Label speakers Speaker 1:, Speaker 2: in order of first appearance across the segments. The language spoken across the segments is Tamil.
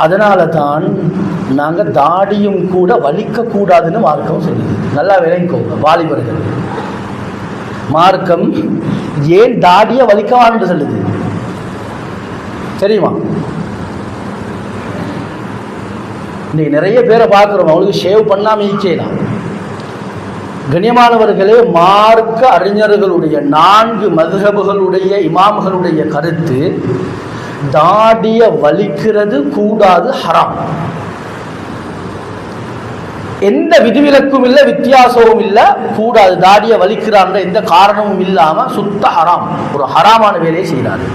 Speaker 1: அதனால தான் நாங்கள் தாடியும் கூட வலிக்க கூடாதுன்னு மார்க்கம் சொல்லுது. நல்லா விளங்கிக்கோங்க வாலிபர்கள். மார்க்கம் ஏன் தாடியை வலிக்கவான்னு சொல்லுது தெரியுமா? இன்னைக்கு நிறைய பேரை பார்க்குறோம், அவங்களுக்கு ஷேவ் பண்ணாமல் ஈச்சேதான். கண்ணியமானவர்களே, மார்க்க அறிஞர்களுடைய 4 மதுஹபுகளுடைய இமாம்களுடைய கருத்து, தாடிய வலிக்கிறது கூடாது, ஹராம். எந்த விதிவிலக்கும் இல்லை, வித்தியாசமும் இல்லை, கூடாது. தாடிய வலிக்கிறான்ற எந்த காரணமும் இல்லாம சுத்த ஹராம், ஒரு ஹராமான வேலையை செய்கிறாரு.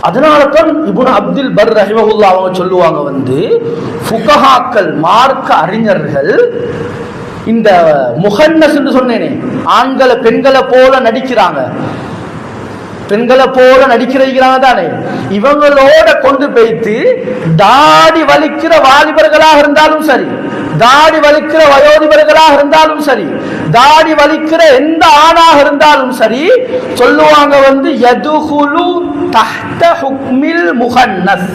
Speaker 1: அதனால தான் இப்னு அப்துல் பர் ரஹிமஹுல்லாஹ் அவங்க சொல்லுவாங்க, ஃபுகஹாக்கள் மார்க்க அறிஞர்கள் இந்த முஹன்னஸ் என்று சொன்னேனே, ஆண்களை பெண்களை போல நடிக்கிறாங்க, பெண்களை போல நடிக்கிறாங்க தானே, இவங்களோட கொண்டு போய்த்து தாடி வலிக்கிற வாலிபர்களாக இருந்தாலும் சரி, தாடி வலிக்கிற வயோதிபர்களாக இருந்தாலும் சரி, தாடி வலிக்கிற எந்த ஆணாக இருந்தாலும் சரி, சொல்லுவாங்க யதுகுலு தஹ்த ஹுக்மில் முஹன்னஸ்,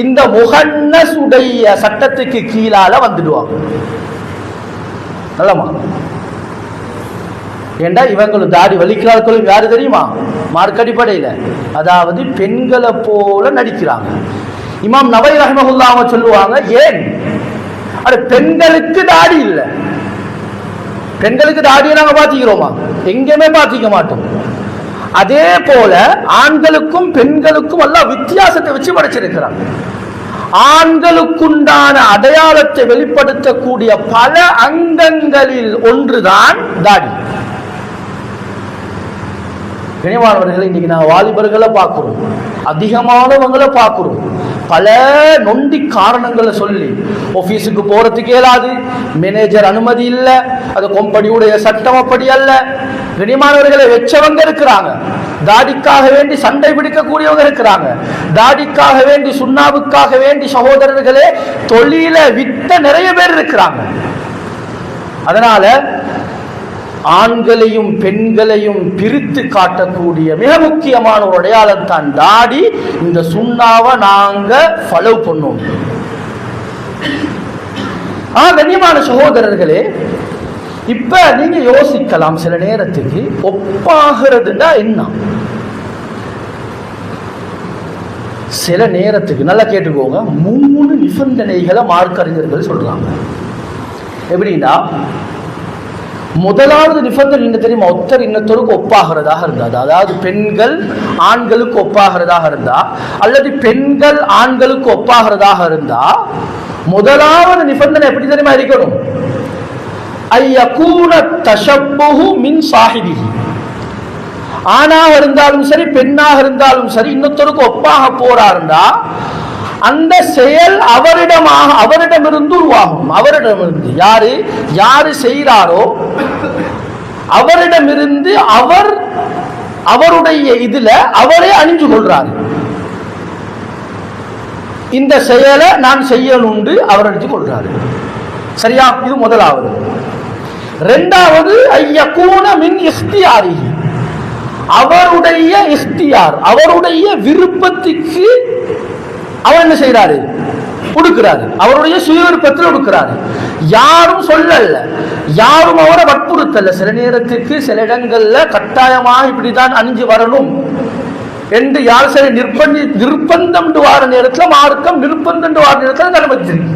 Speaker 1: இந்த முஹன்னஸ் உடைய சட்டத்துக்கு கீழால வந்துடுவாங்க. நல்லமா? ஏண்டா இவங்களும் தாடி வலிக்கிறார்களும் யாரு தெரியுமா? மார்க் அடிப்படையில், அதாவது பெண்களை போல நடிக்கிறாங்க. இமாம் நவவி ரஹ்மத்துல்லாஹி அவங்க சொல்லுவாங்க, ஏன் அது பெண்களுக்கு தாடி இல்லை, பெண்களுக்கு தாடியை நாங்க பாத்திக்கிறோமா? எங்கேயுமே பாத்திக்க மாட்டோம். அதே போல ஆண்களுக்கும் பெண்களுக்கும் எல்லாம் வித்தியாசத்தை வச்சு படைச்சிருக்கிறாங்க. ஆண்களுக்குண்டான அடையாளத்தை வெளிப்படுத்தக்கூடிய பல அங்கங்களில் ஒன்றுதான் தாடி. கனிவானவர்களை, இன்னைக்கு நான் வாலிபர்களை பார்க்கிறோம், அதிகமானவங்களை பார்க்கிறோம், பல நொண்டி காரணங்களை சொல்லி ஆபீஸுக்கு போறதுக்கு இயலாது, மேனேஜர் அனுமதி இல்லை, அது கொம்படியுடைய சட்டம் அப்படி அல்ல. கனிமானவர்களை வெச்சவங்க இருக்கிறாங்க, தாடிக்காக வேண்டி சண்டை பிடிக்கக்கூடியவங்க இருக்கிறாங்க, தாடிக்காக வேண்டி சுண்ணாவுக்காக வேண்டி சகோதரர்களே தொழில வித்த நிறைய பேர் இருக்கிறாங்க. அதனால ஆண்களையும் பெண்களையும் பிரித்து காட்டக்கூடிய மிக முக்கியமான ஒரு அடையாளம் தான் தாடி. இந்த சுண்ணாவை நாங்க ஃபாலோ பண்ணோம். கண்ணியமான சகோதரர்களே, இப்ப நீங்க யோசிக்கலாம், சில நேரத்துக்கு ஒப்பாகிறதுனா என்ன? சில நேரத்துக்கு நல்லா கேட்டுக்கோங்க, 3 நிபந்தனைகளை மார்க்க அறிஞர்கள் சொல்றாங்க. எப்படின்னா, முதலாவது நிபந்தனை என்ன தெரியுமா? ஒருத்தர் இன்னொருத்தருக்கு ஒப்பாகிறதாக இருந்தா, அதாவது பெண்கள் ஆண்களுக்கு ஒப்பாகிறதாக இருந்தா, அல்லது பெண்கள் ஆண்களுக்கு ஒப்பாகிறதாக இருந்தா, முதலாவது நிபந்தனை எப்படி தெரியுமா இருக்கணும்? ஐயகூன தஷப்புஹு மின் சாஹிபிஹி, ஆணாக இருந்தாலும் சரி பெண்ணாக இருந்தாலும் சரி, இன்னொருத்தருக்கு ஒப்பாக போறாருந்தா அந்த செயல் அவரிடமிருந்து உருவாகும். அவரிடமிருந்து யாரு செய்கிறாரோ அவரிடமிருந்து அவருடைய இதுல அவரே அணிஞ்சு கொள்றாரு. இந்த செயலை நான் செய்யணுண்டு அவர் அணிஞ்சு கொள்றாரு. சரியா? இது முதலாவது. இரண்டாவது, ஐயகூன மின் இஹ்தியாரிஹி, அவருடைய இஹ்தியார், அவருடைய விருப்பத்துக்கு அவர் என்ன செய்யறாரு? கொடுக்கிறாரு. அவருடைய சுய விருப்பத்தில் கொடுக்கிறாரு. யாரும் சொல்லல, யாரும் அவரை வற்புறுத்தல. சில நேரத்துக்கு சில இடங்கள்ல கட்டாயமாக இப்படிதான் அணிஞ்சு வரணும் என்று யார் சரி நிர்பந்தம் வார நேரத்தில் மார்க்கம் நிர்பந்தம் வார நேரத்தில் அனுமதிச்சிருக்கு.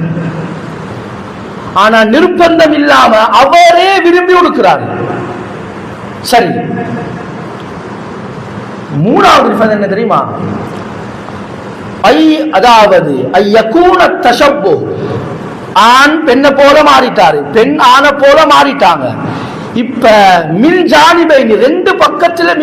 Speaker 1: ஆனா நிர்பந்தம் இல்லாம அவரே விரும்பி கொடுக்கிறார். சரி, மூணாவது நிபந்தனை என்ன தெரியுமா? அதாவது ஐயகூன தஷப்பு, ஆண் பெண்ணை போல மாறிட்டாரு, பெண் ஆணை போல மாறிட்டாங்க. இப்ப மில் ஜானிபைனி, ரெண்டு பக்கத்துல